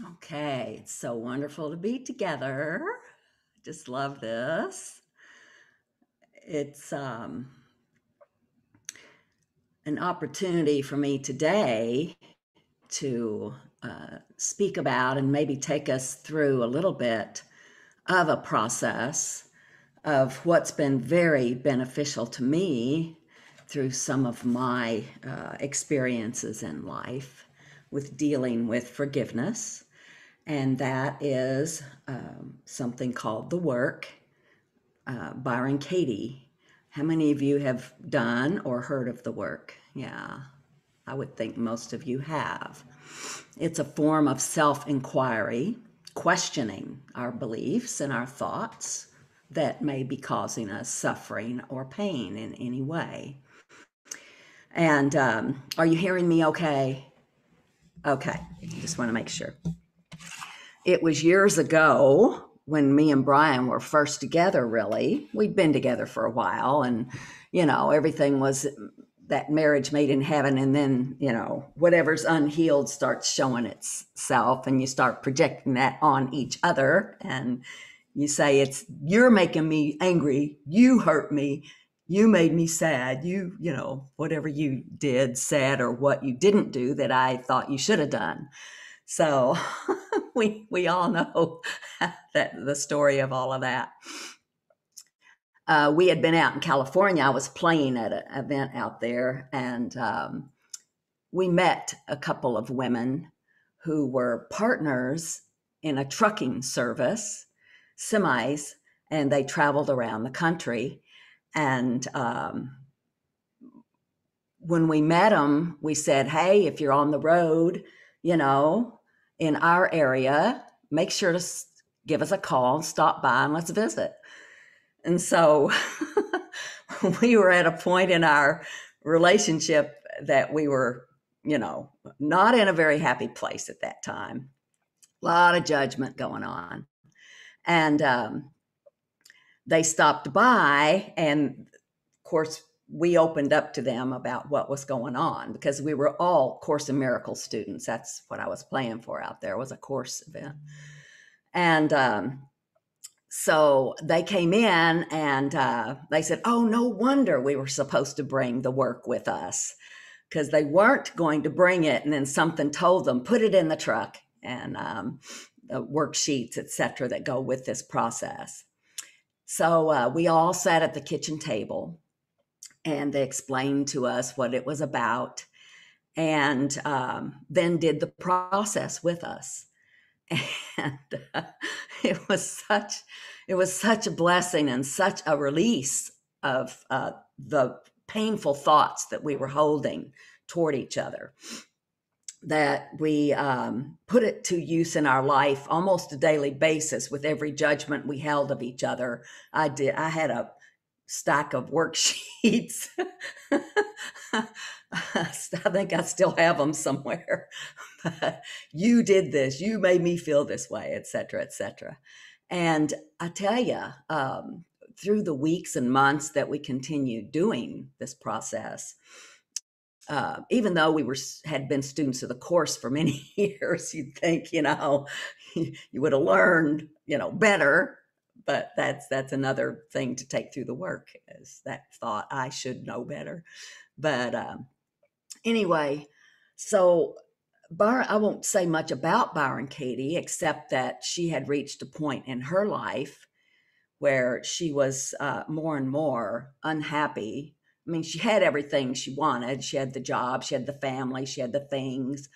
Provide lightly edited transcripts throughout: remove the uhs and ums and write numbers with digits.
Okay, it's so wonderful to be together. Just love this. It's an opportunity for me today to speak about and maybe take us through a little bit of a process of what's been very beneficial to me through some of my experiences in life with dealing with forgiveness. And that is something called The Work, Byron Katie. How many of you have done or heard of The Work? Yeah, I would think most of you have. It's a form of self inquiry, questioning our beliefs and our thoughts that may be causing us suffering or pain in any way. And are you hearing me okay? Okay, just want to make sure. It was years ago when me and Brian were first together, really. We'd been together for a while, and, everything was that marriage made in heaven. And then, whatever's unhealed starts showing itself, and you start projecting that on each other. And you say, you're making me angry. You hurt me. You made me sad. Whatever you did, said, or what you didn't do that I thought you should have done. So we all know that the story of all of that. We had been out in California. I was playing at an event out there, and we met a couple of women who were partners in a trucking service, semis, and they traveled around the country. And when we met them, we said, hey, if you're on the road, in our area, make sure to give us a call and stop by and let's visit. And so we were at a point in our relationship that we were, not in a very happy place at that time. A lot of judgment going on. And they stopped by, and of course, we opened up to them about what was going on because we were all Course in Miracles students. That's what I was playing for out there, was a course event. And so they came in, and they said, oh, no wonder we were supposed to bring the work with us, because they weren't going to bring it. And then something told them, put it in the truck, and the worksheets, etc., that go with this process. So we all sat at the kitchen table, and they explained to us what it was about, and then did the process with us. And it was such a blessing and such a release of the painful thoughts that we were holding toward each other, that we put it to use in our life almost a daily basis. With every judgment we held of each other, I had a stack of worksheets. I think I still have them somewhere. But you did this, you made me feel this way, et cetera, et cetera. And I tell you, through the weeks and months that we continued doing this process, even though we had been students of the course for many years, you'd think, you would have learned, better. But that's another thing to take through the work, is that thought, I should know better. But anyway, so I won't say much about Byron Katie, except that she had reached a point in her life where she was more and more unhappy. I mean, she had everything she wanted. She had the job, she had the family, she had the things,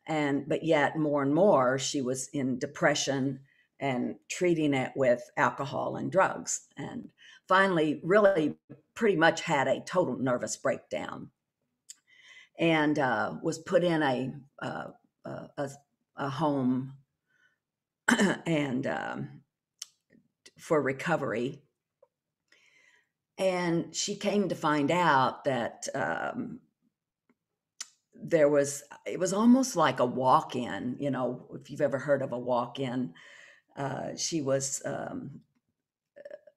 but yet more and more she was in depression and treating it with alcohol and drugs, and finally really pretty much had a total nervous breakdown, and was put in a home and for recovery. And she came to find out that it was almost like a walk-in. If you've ever heard of a walk-in, she was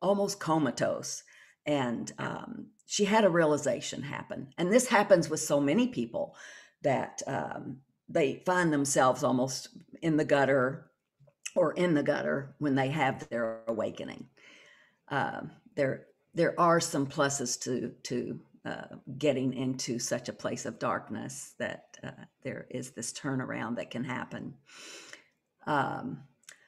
almost comatose, and she had a realization happen. And this happens with so many people, that they find themselves almost in the gutter or in the gutter when they have their awakening. There there are some pluses to getting into such a place of darkness, that there is this turnaround that can happen. Um,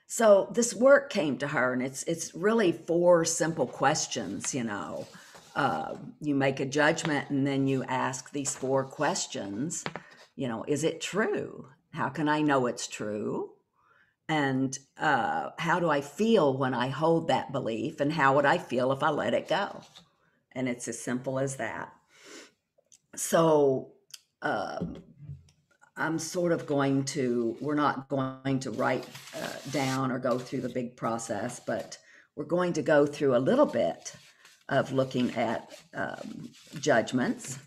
so this work came to her, and it's really 4 simple questions. You make a judgment, and then you ask these 4 questions. Is it true? How can I know it's true? And how do I feel when I hold that belief? And how would I feel if I let it go? And it's as simple as that. So I'm sort of we're not going to write down or go through the big process, but we're going to go through a little bit of looking at judgments.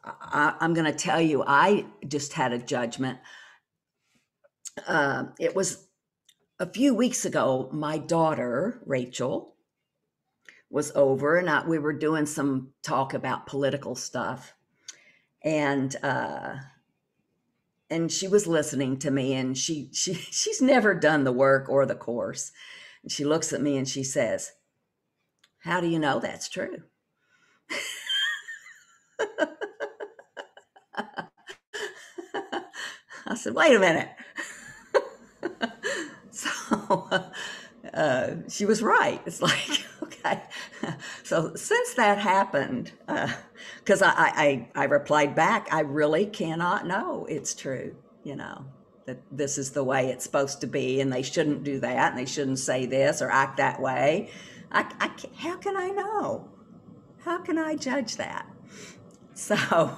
I'm going to tell you, I just had a judgment. It was a few weeks ago. My daughter, Rachel, was over, and we were doing some talk about political stuff. And she was listening to me, and she's never done the work or the course. And she looks at me and she says, "How do you know that's true?" I said, "Wait a minute." So she was right. It's like, okay. So since that happened, because I replied back, I really cannot know it's true, that this is the way it's supposed to be, and they shouldn't do that, and they shouldn't say this or act that way. How can I know? How can I judge that? So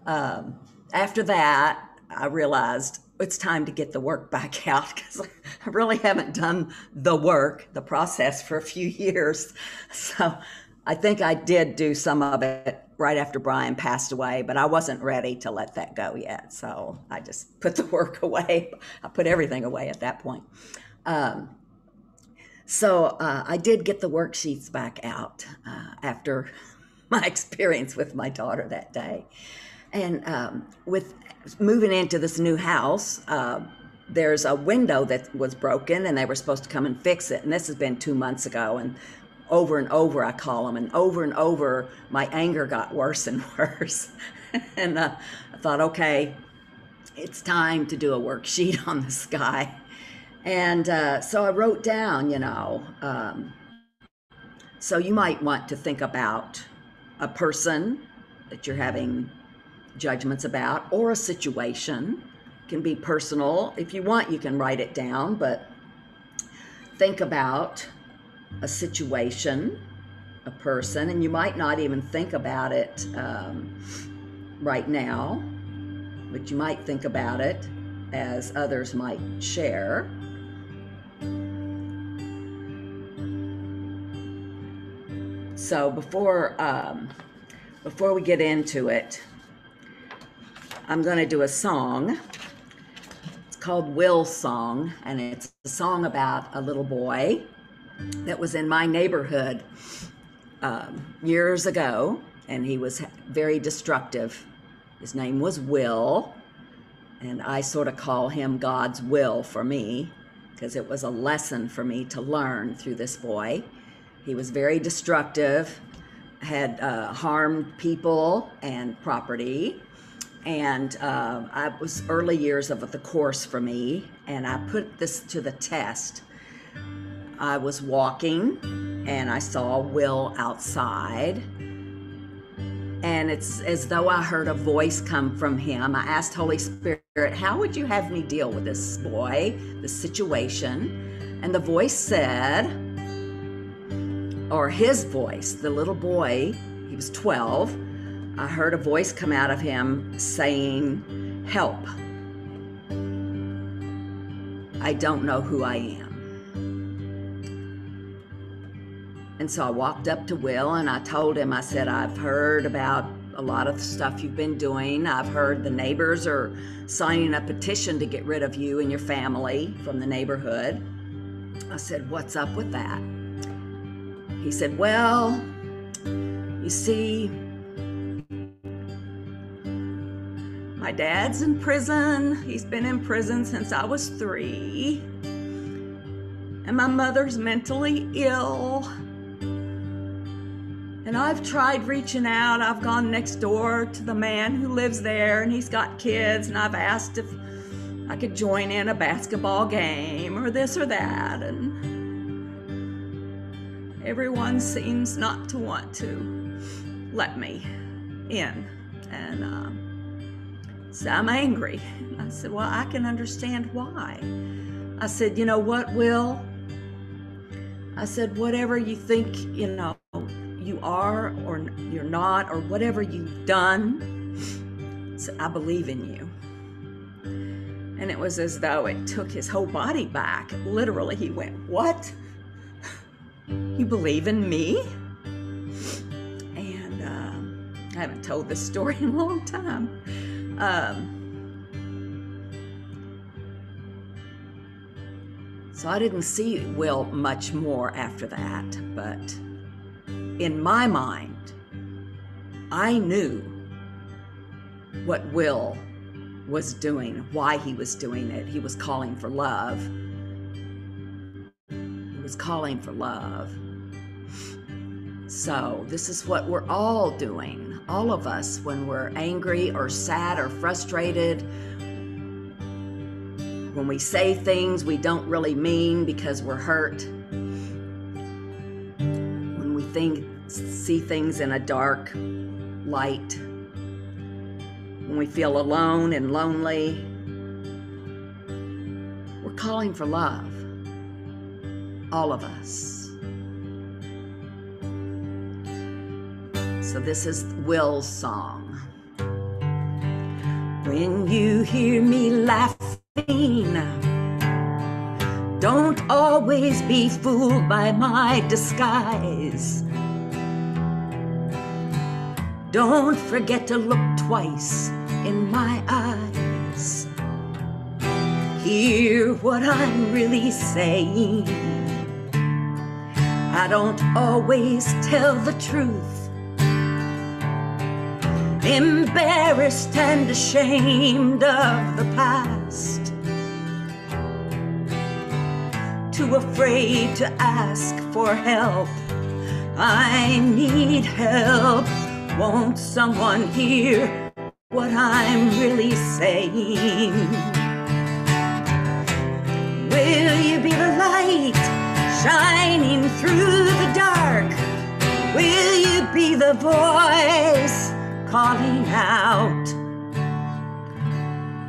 after that, I realized it's time to get the work back out, because I really haven't done the process, for a few years. So I think I did do some of it right after Brian passed away, but I wasn't ready to let that go yet. So I just put the work away. I put everything away at that point. So I did get the worksheets back out after my experience with my daughter that day. And with moving into this new house, there's a window that was broken, and they were supposed to come and fix it. And this has been 2 months ago. And over I call them, and over my anger got worse and worse. And I thought, okay, it's time to do a worksheet on this guy. And so I wrote down, so you might want to think about a person that you're having judgments about, or a situation. It can be personal. If you want, you can write it down, but think about a situation, a person, and you might not even think about it right now, but you might think about it as others might share. So before we get into it, I'm going to do a song. It's called Will's Song, and it's a song about a little boy that was in my neighborhood years ago, and he was very destructive. His name was Will, and I sort of call him God's will for me, because it was a lesson for me to learn through this boy. He was very destructive, had harmed people and property. And I was early years of the course for me, and I put this to the test. I was walking, and I saw Will outside, and it's as though I heard a voice come from him. I asked Holy Spirit, how would you have me deal with this boy, this situation? And the voice said, or his voice, the little boy, he was 12, I heard a voice come out of him saying, "Help. I don't know who I am." And so I walked up to Will, and I told him, I said, "I've heard about a lot of stuff you've been doing. I've heard the neighbors are signing a petition to get rid of you and your family from the neighborhood." I said, "What's up with that?" He said, "Well, you see, My dad's in prison. He's been in prison since I was 3. And my mother's mentally ill. And I've tried reaching out. I've gone next door to the man who lives there, and he's got kids, and I've asked if I could join in a basketball game or this or that, and everyone seems not to want to let me in. And so I'm angry. I said, well, I can understand why. I said, you know what, Will? I said, whatever you think, you are or you're not, or whatever you've done, I believe in you. And it was as though it took his whole body back. Literally, he went, what? You believe in me? And I haven't told this story in a long time. So I didn't see Will much more after that, but in my mind, I knew what Will was doing, why he was doing it. He was calling for love. He was calling for love. So this is what we're all doing, all of us, when we're angry or sad or frustrated, when we say things we don't really mean because we're hurt, when we see things in a dark light, when we feel alone and lonely, we're calling for love, all of us. So this is Will's song. When you hear me laughing, don't always be fooled by my disguise. Don't forget to look twice in my eyes. Hear what I'm really saying. I don't always tell the truth. Embarrassed and ashamed of the past. Too afraid to ask for help. I need help. Won't someone hear what I'm really saying? Will you be the light shining through the dark? Will you be the voice calling out?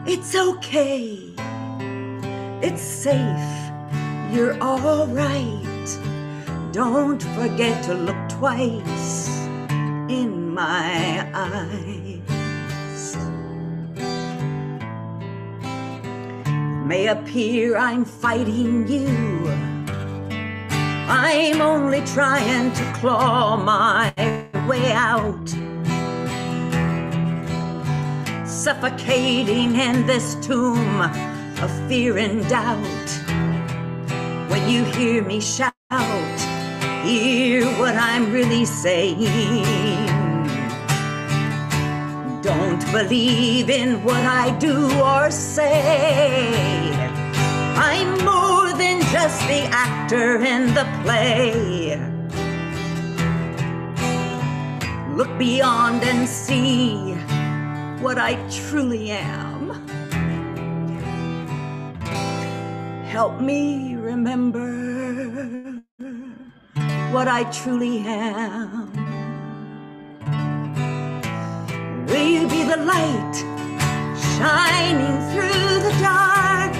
It's okay. It's safe. You're all right. Don't forget to look twice in my eyes. It may appear I'm fighting you. I'm only trying to claw my way out. Suffocating in this tomb of fear and doubt. When you hear me shout, hear what I'm really saying. Don't believe in what I do or say. I'm more than just the actor in the play. Look beyond and see what I truly am. Help me remember what I truly am. Will you be the light shining through the dark?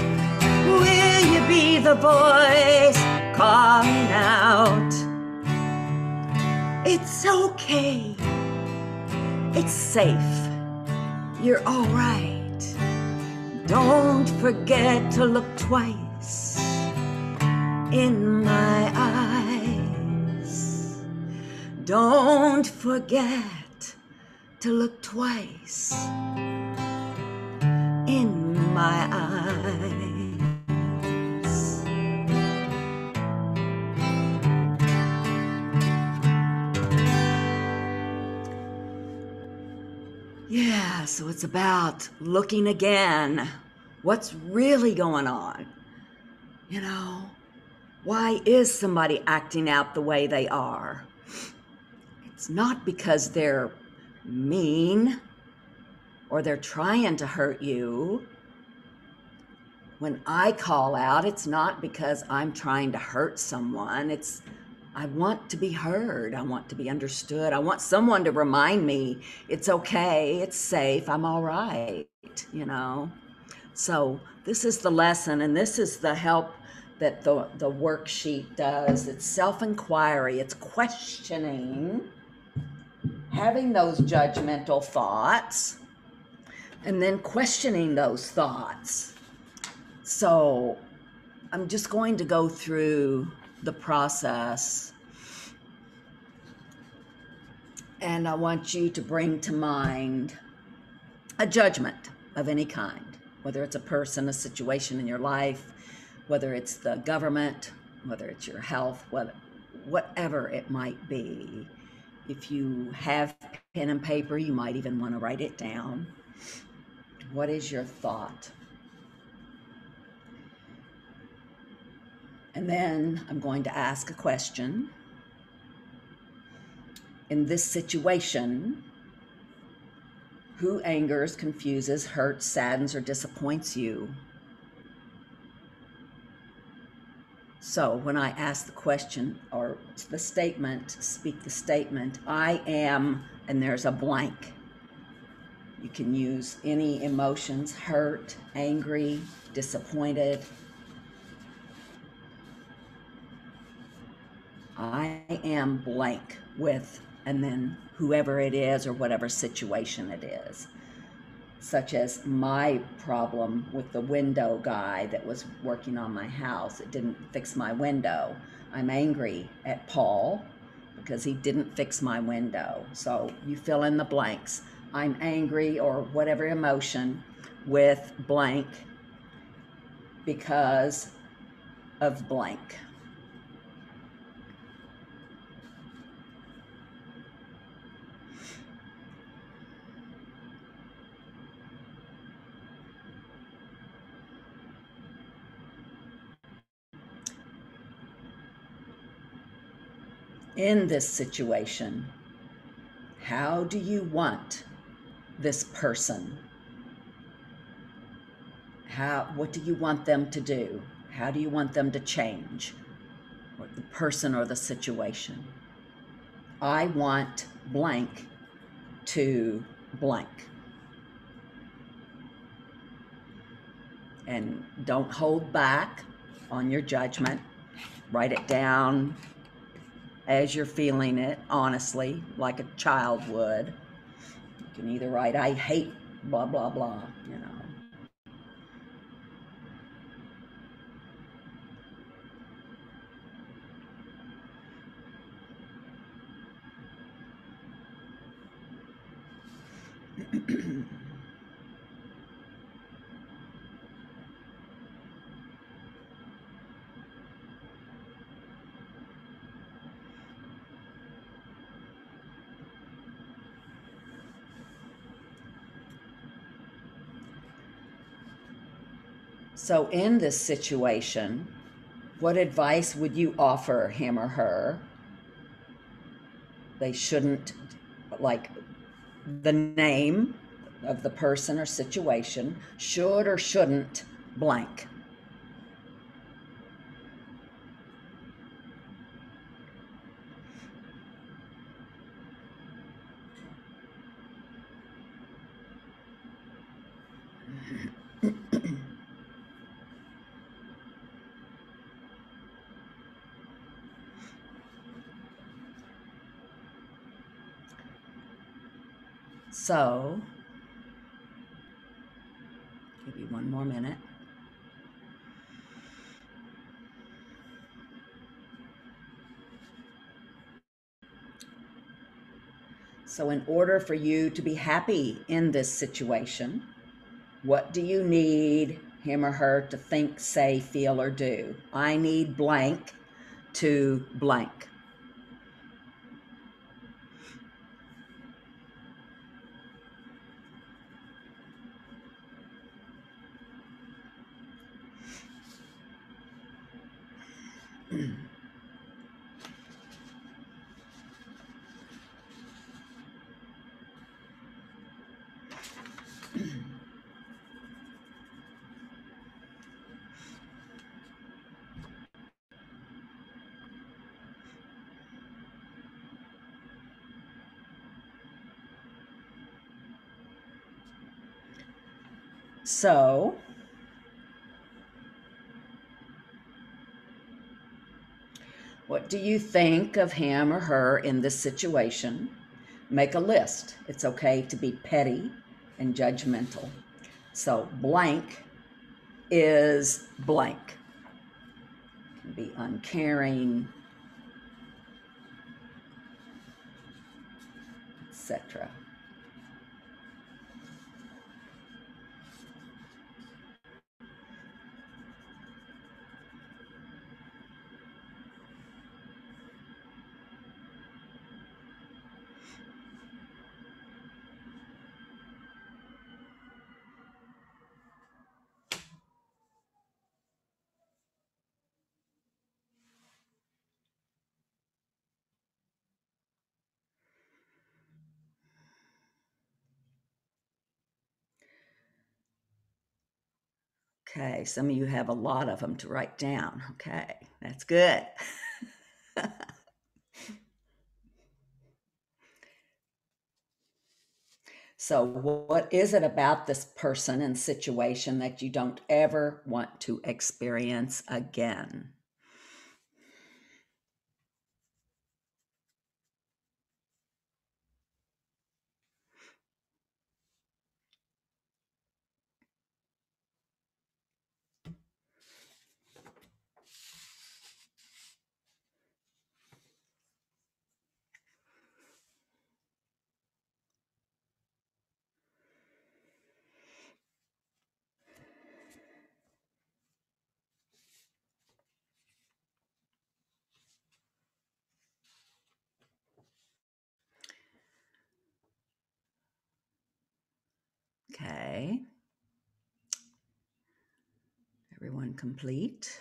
Will you be the voice calling out? It's okay. It's safe. You're all right. Don't forget to look twice in my eyes. Don't forget to look twice in my eyes. Yes, So it's about looking again. What's really going on? You know, why is somebody acting out the way they are? It's not because they're mean or they're trying to hurt you. When I call out, it's not because I'm trying to hurt someone. I want to be heard. I want to be understood. I want someone to remind me it's okay, it's safe, I'm all right, you know? So this is the lesson, and this is the help that the worksheet does. It's self-inquiry, it's questioning, having those judgmental thoughts, and then questioning those thoughts. So I'm just going to go through the process, and I want you to bring to mind a judgment of any kind, whether it's a person, a situation in your life, whether it's the government, whether it's your health, whatever it might be. If you have pen and paper, you might even want to write it down. What is your thought? And then I'm going to ask a question. In this situation, who angers, confuses, hurts, saddens, or disappoints you? So when I ask the question or the statement, speak the statement, I am, and there's a blank. You can use any emotions: hurt, angry, disappointed. I am blank with, and then whoever it is or whatever situation it is. Such as my problem with the window guy that was working on my house. It didn't fix my window. I'm angry at Paul because he didn't fix my window. So you fill in the blanks. I'm angry, or whatever emotion, with blank because of blank. In this situation, how do you want this person? What do you want them to do? How do you want them to change? Or the person or the situation? I want blank to blank. And don't hold back on your judgment. Write it down as you're feeling it, honestly, like a child would. You can either write, I hate blah, blah, blah, you know. So in this situation, what advice would you offer him or her? They shouldn't, like the name of the person or situation, should or shouldn't blank. So, give you one more minute. So in order for you to be happy in this situation, what do you need him or her to think, say, feel, or do? I need blank to blank. So, what do you think of him or her in this situation? Make a list. It's okay to be petty and judgmental. So, blank is blank. It can be uncaring, etc. Okay, some of you have a lot of them to write down. Okay, that's good. So, what is it about this person and situation that you don't ever want to experience again? Okay. Everyone complete?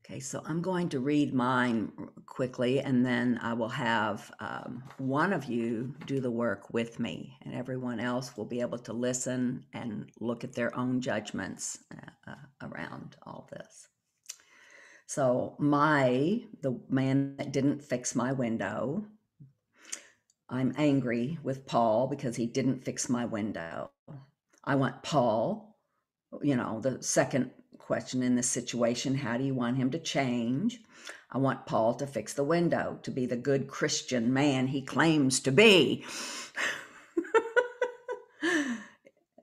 Okay, so I'm going to read mine quickly, and then I will have one of you do the work with me, and everyone else will be able to listen and look at their own judgments around all this. So the man that didn't fix my window, I'm angry with Paul because he didn't fix my window. I want Paul, the second question in this situation, how do you want him to change? I want Paul to fix the window, to be the good Christian man he claims to be.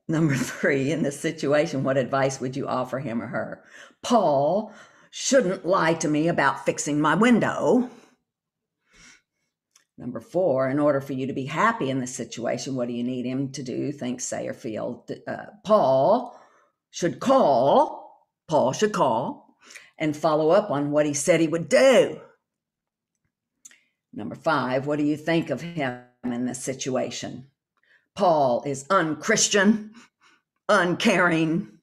Number 3, in this situation, what advice would you offer him or her? Paul shouldn't lie to me about fixing my window. Number 4, in order for you to be happy in this situation, what do you need him to do, think, say, or feel? Paul should call and follow up on what he said he would do. Number 5, what do you think of him in this situation? Paul is unchristian, uncaring,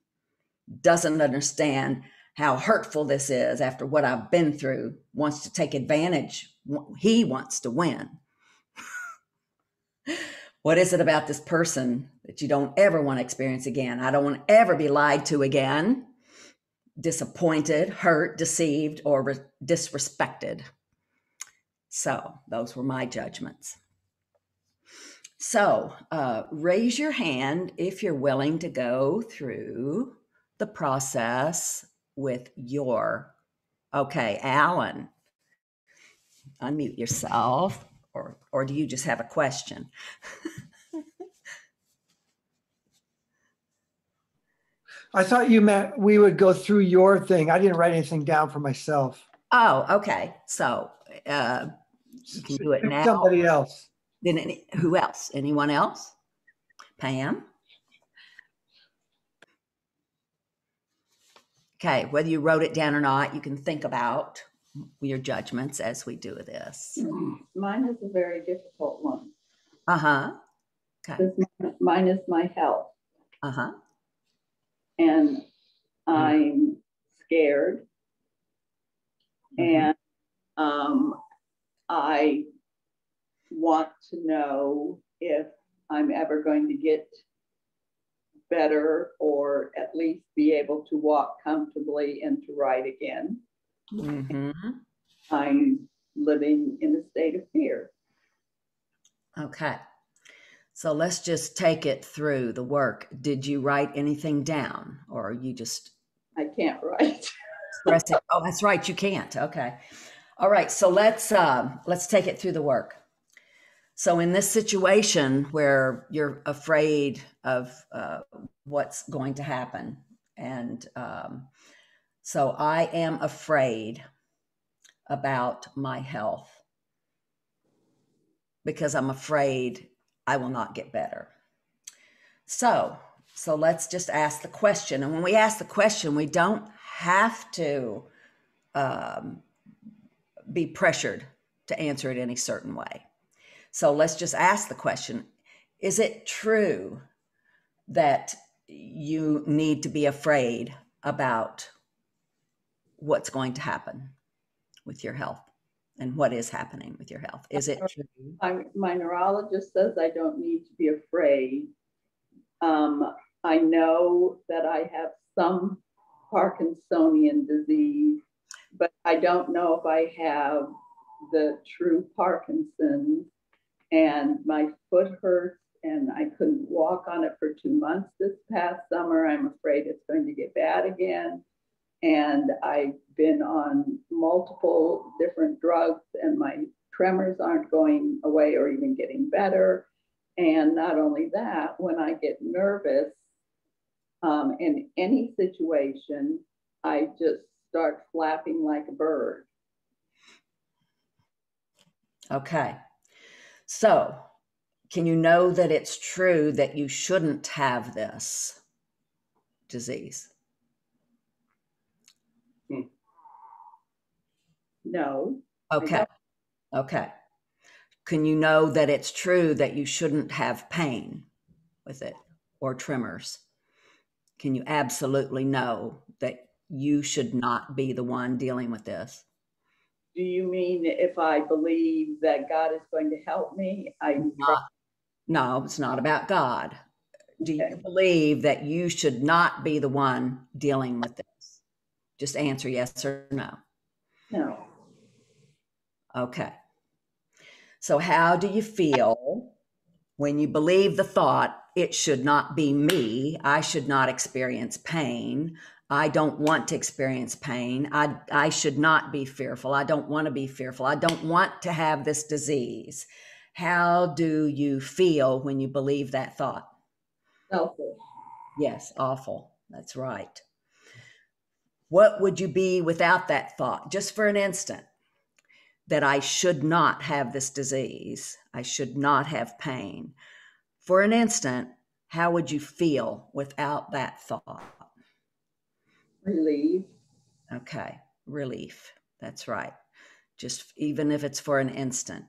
doesn't understand how hurtful this is after what I've been through, wants to take advantage. He wants to win. What is it about this person that you don't ever want to experience again? I don't want to ever be lied to again, disappointed, hurt, deceived, or disrespected. So those were my judgments. So raise your hand if you're willing to go through the process with okay, Alan, unmute yourself, or do you just have a question? I thought you meant we would go through your thing. I didn't write anything down for myself. Oh, okay. So you can do it now. Somebody else. Then who else? Anyone else? Pam? Okay, whether you wrote it down or not, you can think about your judgments as we do this. Mine is a very difficult one. Uh-huh. Okay. Mine is my health. Uh-huh. And I'm scared. Mhm. And I want to know if I'm ever going to get better, or at least be able to walk comfortably and to ride again. Mhm. I'm living in a state of fear. Okay. So let's just take it through the work. Did you write anything down, or are you just I can't write. expressing? Oh, that's right, you can't. Okay. All right. So let's take it through the work. So in this situation where you're afraid of what's going to happen, and so I am afraid about my health because I'm afraid I will not get better. So let's just ask the question. And when we ask the question, we don't have to be pressured to answer it any certain way. So let's just ask the question, is it true that you need to be afraid about what's going to happen with your health and what is happening with your health? Is it true? My neurologist says I don't need to be afraid. I know that I have some Parkinsonian disease, but I don't know if I have the true Parkinson's. And my foot hurts, and I couldn't walk on it for 2 months this past summer. I'm afraid it's going to get bad again. And I've been on multiple different drugs, and my tremors aren't going away or even getting better. And not only that, when I get nervous in any situation, I just start flapping like a bird. Okay. So, can you know that it's true that you shouldn't have this disease? No. Okay. Okay. Can you know that it's true that you shouldn't have pain with it or tremors? Can you absolutely know that you should not be the one dealing with this? Do you mean if I believe that God is going to help me? No, it's not about God. Do Okay. you believe that you should not be the one dealing with this? Just answer yes or no. No. Okay. So, how do you feel when you believe the thought, it should not be me, I should not experience pain, I don't want to experience pain, I should not be fearful, I don't want to be fearful, I don't want to have this disease? How do you feel when you believe that thought? Selfish. Yes, awful. That's right. What would you be without that thought, just for an instant, that I should not have this disease, I should not have pain? For an instant, how would you feel without that thought? Relieved. Okay, relief. That's right. Just even if it's for an instant,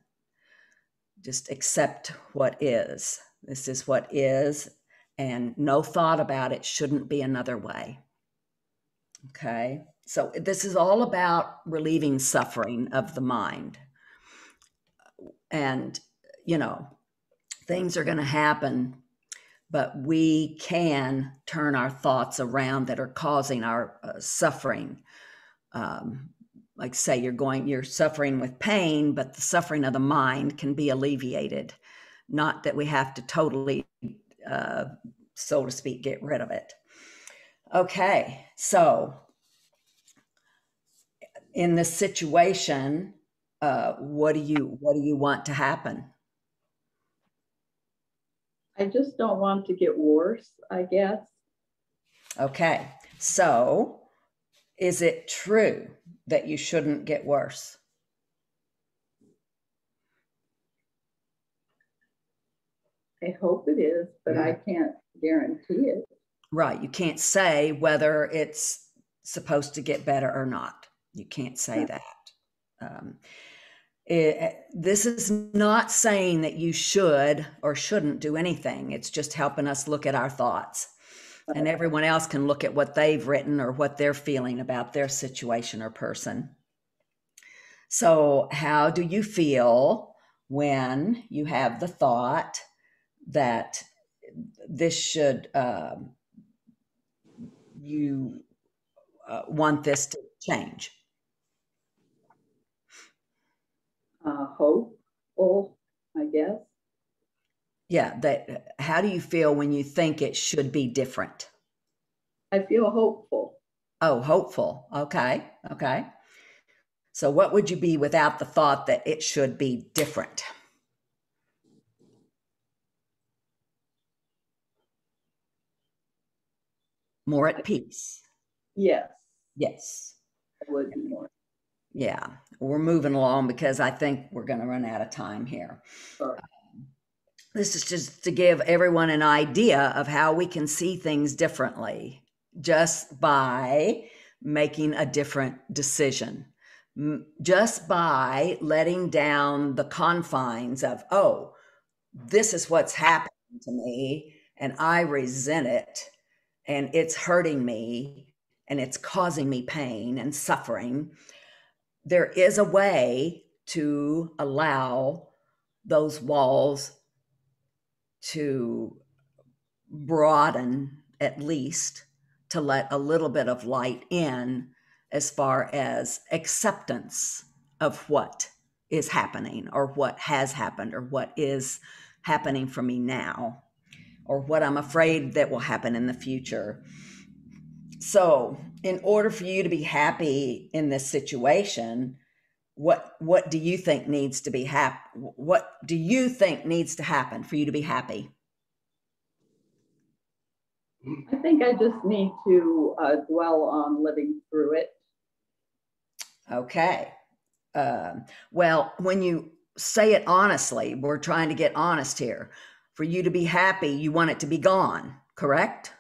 just accept what is. This is what is, and no thought about it shouldn't be another way. Okay, so this is all about relieving suffering of the mind. And, things are going to happen, but we can turn our thoughts around that are causing our suffering. Like say you're suffering with pain, but the suffering of the mind can be alleviated. Not that we have to totally, so to speak, get rid of it. Okay, so in this situation, what do you want to happen? I just don't want to get worse, I guess. Okay, so is it true that you shouldn't get worse? I hope it is, but I can't guarantee it. Right. You can't say whether it's supposed to get better or not. You can't say that. This is not saying that you should or shouldn't do anything. It's just helping us look at our thoughts. And everyone else can look at what they've written or what they're feeling about their situation or person. So, how do you feel when you have the thought that this should, you want this to change? Hopeful, I guess. Yeah, that. How do you feel when you think it should be different? I feel hopeful. Oh, hopeful. Okay. Okay. So, what would you be without the thought that it should be different? More at peace. Yes, Yes. I would be more. Yeah. We're moving along because I think we're going to run out of time here. Sorry. This is just to give everyone an idea of how we can see things differently just by making a different decision. Just by letting down the confines of, oh, this is what's happening to me and I resent it and it's hurting me and it's causing me pain and suffering. There is a way to allow those walls to broaden, at least to let a little bit of light in as far as acceptance of what is happening or what has happened or what is happening for me now or what I'm afraid that will happen in the future. So, in order for you to be happy in this situation, what do you think needs to be what do you think needs to happen for you to be happy? I think I just need to dwell on living through it. Okay. Well, when you say it honestly, we're trying to get honest here. For you to be happy, you want it to be gone, correct?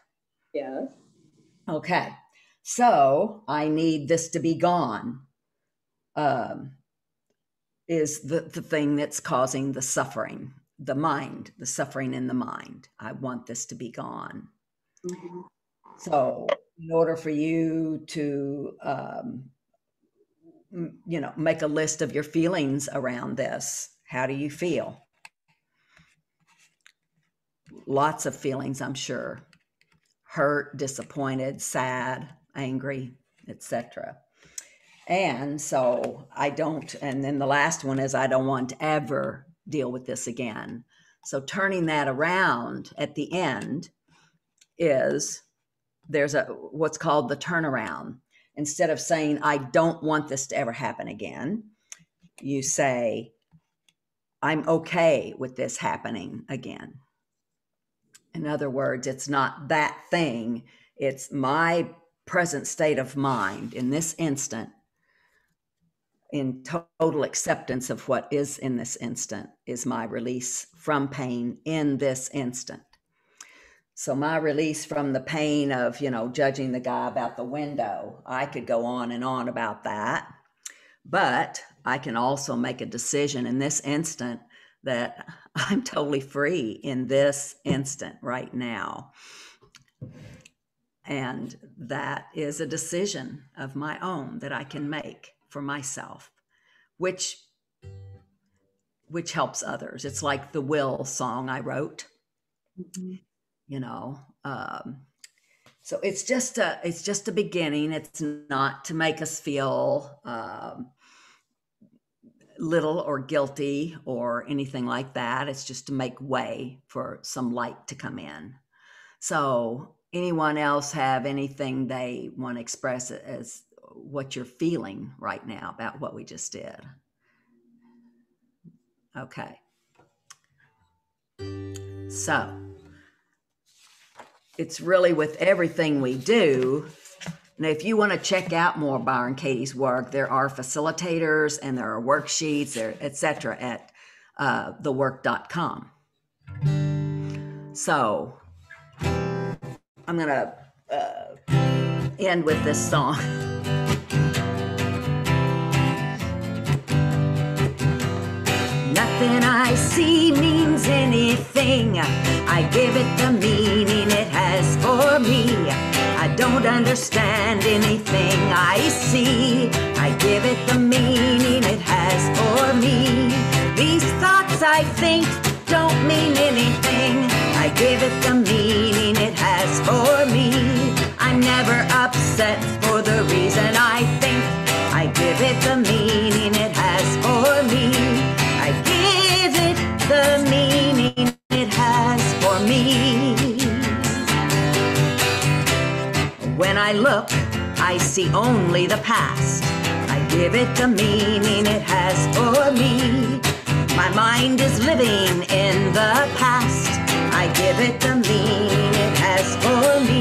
Yes. Okay. So I need this to be gone. Is the thing that's causing the suffering, the mind, the suffering in the mind. I want this to be gone. Mm-hmm. So in order for you to, make a list of your feelings around this, how do you feel? Lots of feelings, I'm sure. Hurt, disappointed, sad, angry, etc. And so and then the last one is I don't want to ever deal with this again. So turning that around at the end is there's what's called the turnaround. Instead of saying, I don't want this to ever happen again, you say, I'm okay with this happening again. In other words, it's not that thing, it's my present state of mind in this instant, in total acceptance of what is in this instant, is my release from pain in this instant. So my release from the pain of, judging the guy about the window, I could go on and on about that. But I can also make a decision in this instant that I'm totally free in this instant right now. And that is a decision of my own that I can make for myself, which helps others. It's like the will song I wrote, Mm-hmm. So it's just a beginning. It's not to make us feel little or guilty or anything like that. It's just to make way for some light to come in. So anyone else have anything they want to express as what you're feeling right now about what we just did? Okay. So it's really with everything we do. Now, if you want to check out more of Byron Katie's work, there are facilitators and there are worksheets, etc. at thework.com. So I'm going to end with this song. Nothing I see means anything. I give it the meaning it has for me. I don't understand anything I see. I give it the meaning it has for me. These thoughts I think don't mean anything. I give it the meaning it has for me. I'm never upset for the reason I think. I give it the meaning it has for me. I give it the meaning it has for me. When I look, I see only the past. I give it the meaning it has for me. My mind is living in the past. I give it the meaning it has for me.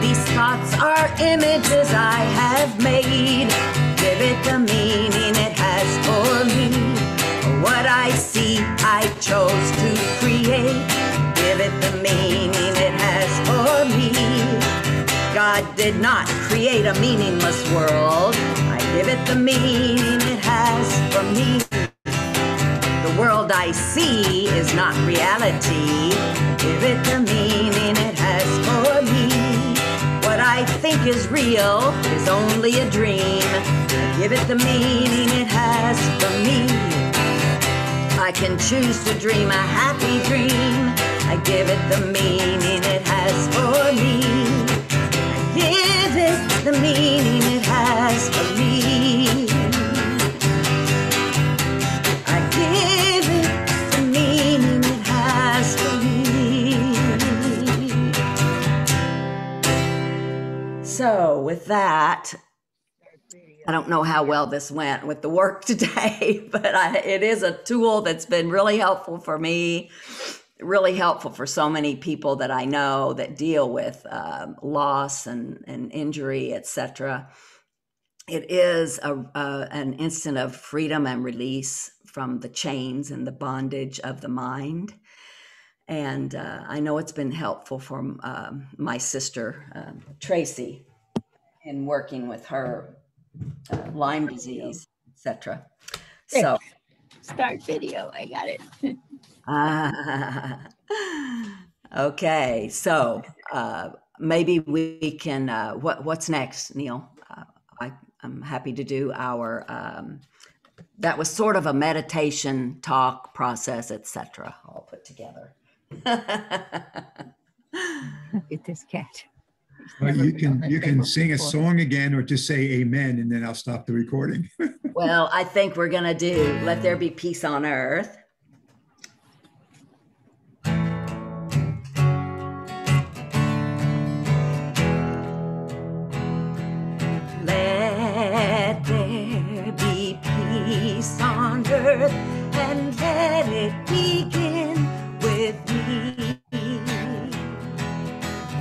These thoughts are images I have made. Give it the meaning it has for me. What I see, I chose to create. Give it the meaning it has for me. God did not create a meaningless world. I give it the meaning it has for me. The world I see is not reality. Give it the meaning it has for me. What I think is real is only a dream. I give it the meaning it has for me. I can choose to dream a happy dream. I give it the meaning it has for me. I give it the meaning it has for me. I give it the meaning it has for me. So with that, I don't know how well this went with the work today, but it is a tool that's been really helpful for me, really helpful for so many people that I know that deal with loss and injury, etc. It is an instant of freedom and release from the chains and the bondage of the mind. And I know it's been helpful for my sister, Tracy, in working with her Lyme disease, etc. So Start video. I got it. Okay, so maybe we can. What's next, Neil? I'm happy to do our. That was sort of a meditation talk process, etc. All put together. Look at this cat. Well, you can sing a song again or just say amen, and then I'll stop the recording. Well, I think we're going to do Let There Be Peace on Earth. Let there be peace on earth, and let it begin with me.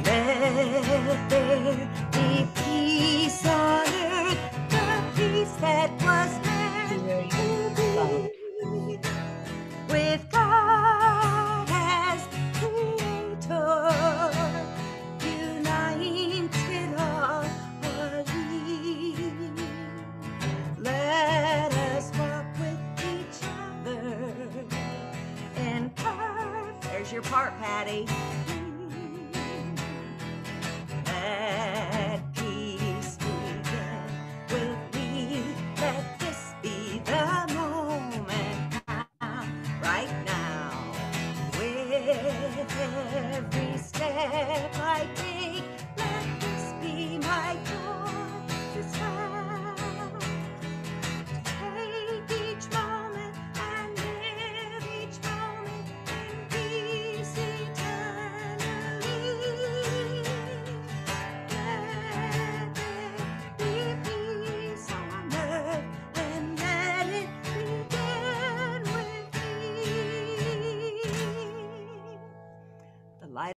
Let there be peace on earth, the peace that was meant to be, with God as creator, united all are we. Let us walk with each other in perfect. There's your part, Patty. Let peace begin with me. Let this be the moment now, right now. With every step I take,